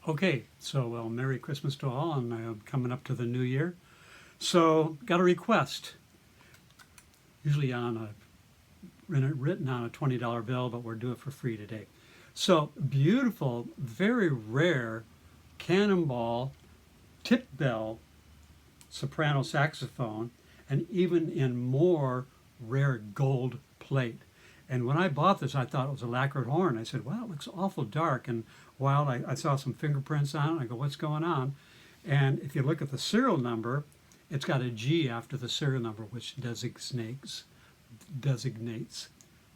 Okay, so well, Merry Christmas to all, and coming up to the New Year. So, got a request, usually written on a $20 bill, but we're doing it for free today. So, beautiful, very rare Cannonball tip bell soprano saxophone, and even in more rare gold plate. And when I bought this, I thought it was a lacquered horn. I said, "Wow, it looks awful dark." And while I saw some fingerprints on it, I go, "What's going on?" And if you look at the serial number, it's got a G after the serial number, which designates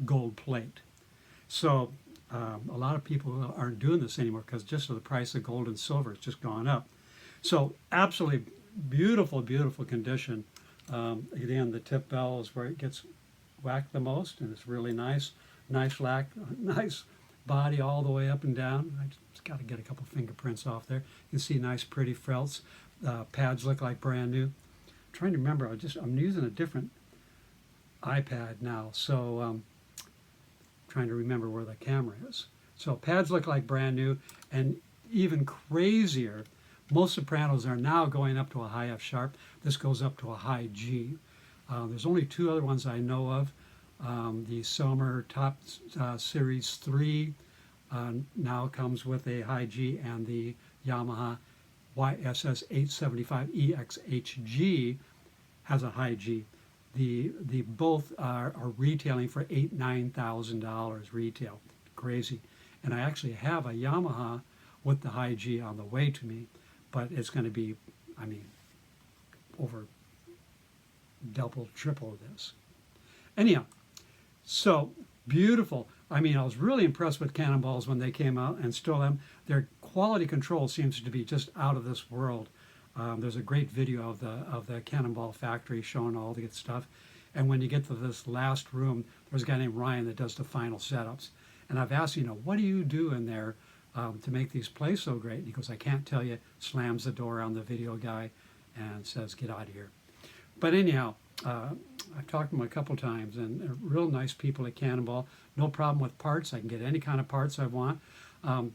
gold plate. So a lot of people aren't doing this anymore because just of the price of gold and silver, it's just gone up. So absolutely beautiful, beautiful condition. Again, the tip bell is where it gets whacked the most, and it's really nice, nice body all the way up and down. I just got to get a couple fingerprints off there. You can see nice, pretty felts. Pads look like brand new. I'm trying to remember. I'm using a different iPad now, so trying to remember where the camera is. So pads look like brand new, and even crazier, most sopranos are now going up to a high F sharp. This goes up to a high G. There's only two other ones I know of. The Sommer Top Series 3 now comes with a high G, and the Yamaha YSS 875 EXHG has a high G. The both are retailing for $9,000 retail. Crazy. And I actually have a Yamaha with the high G on the way to me, but it's going to be, I mean, over double, triple this. Anyhow, so beautiful. I mean, I was really impressed with Cannonballs when they came out, and still am. Their quality control seems to be just out of this world. There's a great video of the Cannonball factory showing all the good stuff. And when you get to this last room, there's a guy named Ryan that does the final setups. And I've asked, what do you do in there to make these play so great? And he goes, "I can't tell you." Slams the door on the video guy and says, "Get out of here." But anyhow, I've talked to them a couple times, and they're real nice people at Cannonball. No problem with parts. I can get any kind of parts I want.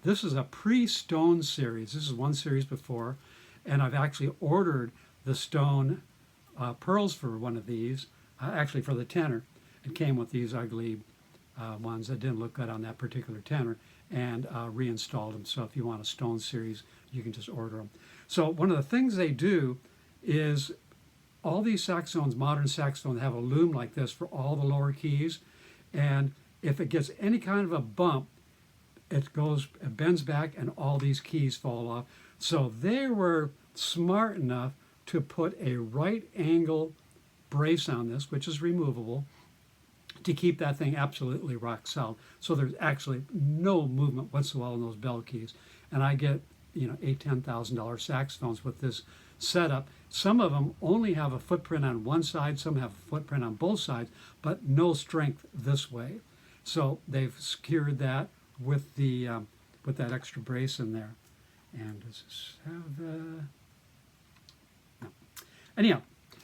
This is a pre-Stone series. This is one series before, and I've actually ordered the Stone pearls for one of these, actually for the tenor. It came with these ugly ones that didn't look good on that particular tenor, and reinstalled them. So if you want a Stone series, you can just order them. So one of the things they do is all these saxophones, modern saxophones, have a loom like this for all the lower keys, and if it gets any kind of a bump, it bends back, and all these keys fall off. So they were smart enough to put a right angle brace on this, which is removable, to keep that thing absolutely rock solid. So there's actually no movement whatsoever in those bell keys. And I get, $8,000-$10,000 saxophones with this setup. Some of them only have a footprint on one side, some have a footprint on both sides, but no strength this way. So they've secured that with that extra brace in there. And does this have no. Anyhow,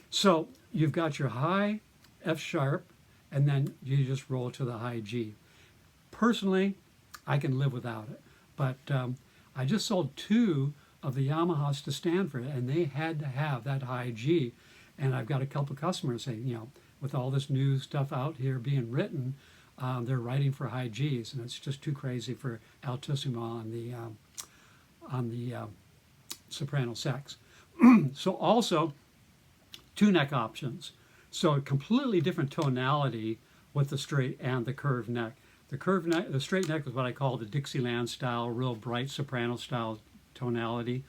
so you've got your high F sharp, and then you just roll to the high G. Personally, I can live without it, but I just sold two of the Yamahas to Stanford, and they had to have that high G. And I've got a couple of customers saying, with all this new stuff out here being written, they're writing for high Gs, and it's just too crazy for altissimo on the soprano sax. So also, two neck options. So a completely different tonality with the straight and the curved neck. The straight neck is what I call the Dixieland style, real bright soprano style tonality.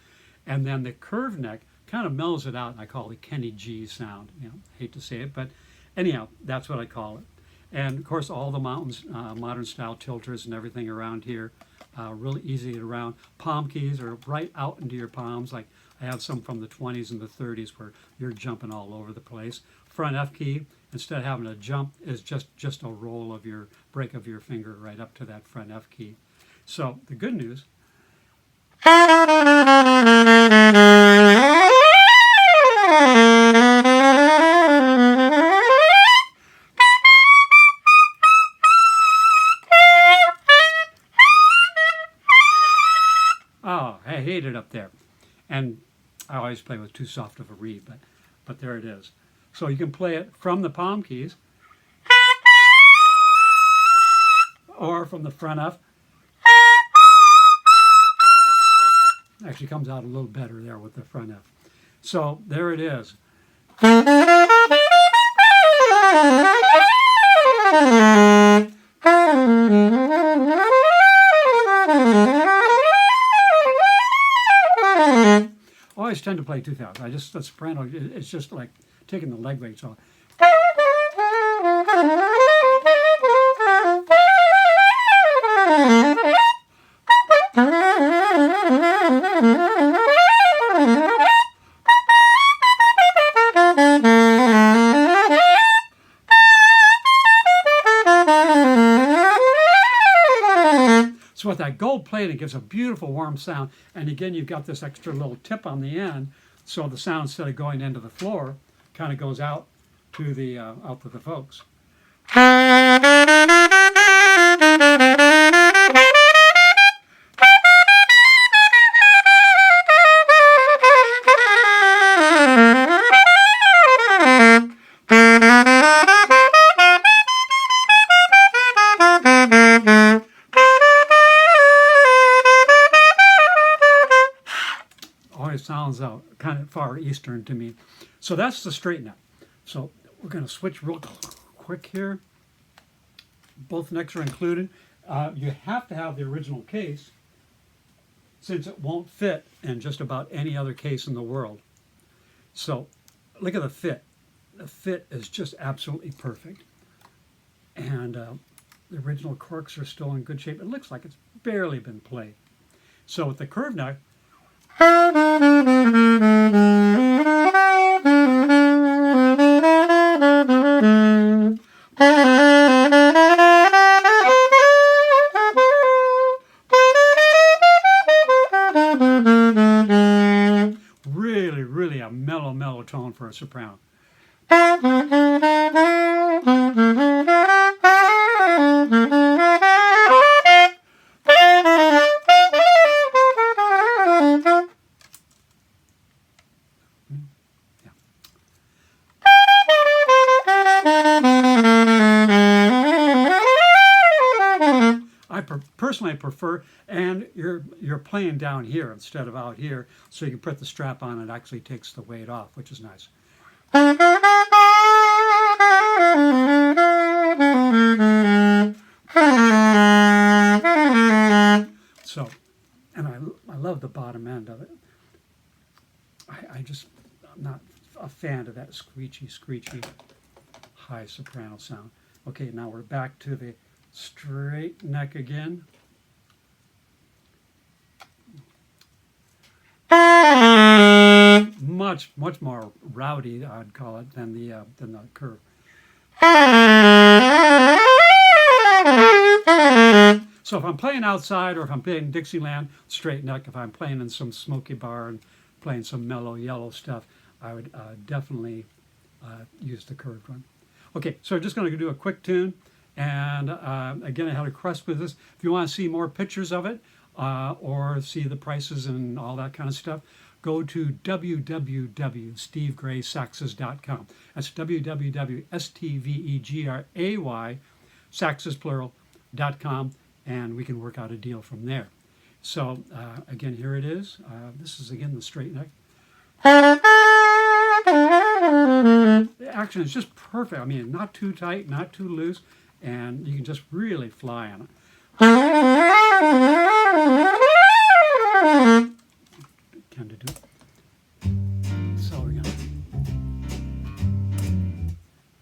And then the curved neck kind of mellows it out, and I call it Kenny G sound. Hate to say it, but anyhow, that's what I call it. And of course, all the mountains, modern style tilters and everything around here, really easy to get around. Palm keys are right out into your palms. Like I have some from the 20s and the 30s where you're jumping all over the place. Front F key, instead of having to jump, is just a roll of your break of your finger right up to that front F key. So the good news. Oh, I hate it up there. And I always play with too soft of a reed, but there it is. So you can play it from the palm keys or from the front F. Actually comes out a little better there with the front F. So there it is. I always tend to play 2000. The soprano, it's just like taking the leg weights off. So with that gold plate, it gives a beautiful warm sound. And again, you've got this extra little tip on the end, so the sound, instead of going into the floor, kind of goes out to the folks. Always sounds kind of far eastern to me. So that's the straight neck. So we're going to switch real quick here. Both necks are included. You have to have the original case, since it won't fit in just about any other case in the world. So look at the fit. The fit is just absolutely perfect. And the original corks are still in good shape. It looks like it's barely been played. So with the curved neck, really a mellow tone for a soprano. Personally prefer, and you're playing down here instead of out here, so you can put the strap on. It actually takes the weight off, which is nice. So, and I love the bottom end of it. I'm not a fan of that screechy high soprano sound. Okay, now we're back to the straight neck again. Much more rowdy, I'd call it, than the curve. So if I'm playing outside, or if I'm playing Dixieland, straight neck. If I'm playing in some smoky bar and playing some mellow yellow stuff, I would definitely use the curved one. Okay, so I'm just going to do a quick tune. And again, I had a request with this. If you want to see more pictures of it, or see the prices and all that kind of stuff, go to www.stevegraysaxes.com. That's www.STVEGRAY, saxes plural.com, and we can work out a deal from there. So again, here it is. This is again the straight neck. The action is just perfect. I mean, not too tight, not too loose, and you can just really fly on it. Kind of do it. So we're gonna.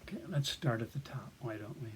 Okay, let's start at the top. Why don't we?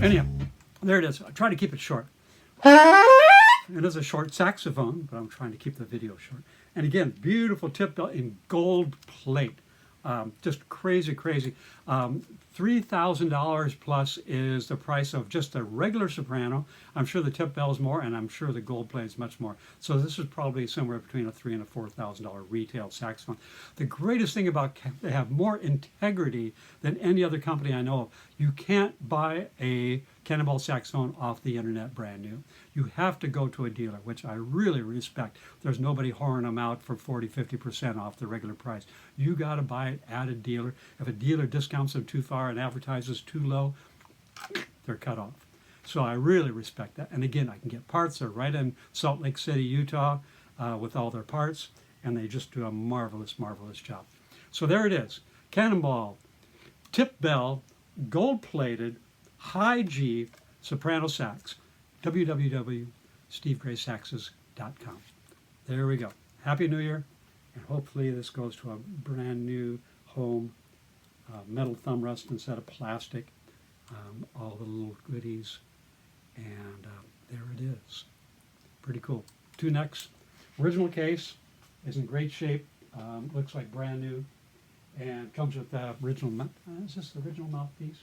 Anyhow, there it is. I try to keep it short. It is a short saxophone, but I'm trying to keep the video short. And again, beautiful tip bell in gold plate. Just crazy, crazy. $3,000 plus is the price of just a regular soprano. I'm sure the tip bell is more, and I'm sure the gold plate is much more. So this is probably somewhere between a $3,000 and a $4,000 retail saxophone. The greatest thing about they have more integrity than any other company I know of. You can't buy a Cannonball saxophone off the internet brand new. You have to go to a dealer, which I really respect. There's nobody whoring them out for 40-50% off the regular price. You got to buy it at a dealer. If a dealer discounts them too far and advertises too low, they're cut off. So I really respect that. And again, I can get parts. They're right in Salt Lake City, Utah, with all their parts, and they just do a marvelous, marvelous job. So there it is. Cannonball, tip bell, gold-plated, high G soprano sax. www.stevegraysaxes.com. There we go. Happy New Year, and hopefully this goes to a brand new home. Metal thumb rest instead of plastic. All the little goodies, and there it is. Pretty cool. Two necks. Original case is in great shape. Looks like brand new, and comes with the original. Is this the original mouthpiece?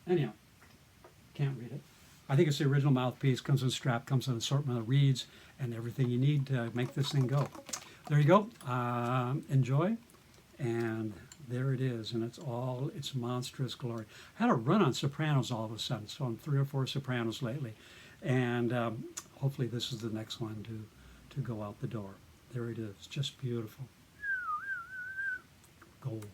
Anyhow, can't read it. I think it's the original mouthpiece. Comes with a strap, comes with an assortment of reeds, and everything you need to make this thing go. There you go. Enjoy. And there it is, and it's all its monstrous glory. I had a run on sopranos all of a sudden, so I'm 3 or 4 sopranos lately, and hopefully this is the next one to go out the door. There it is, just beautiful. Gold.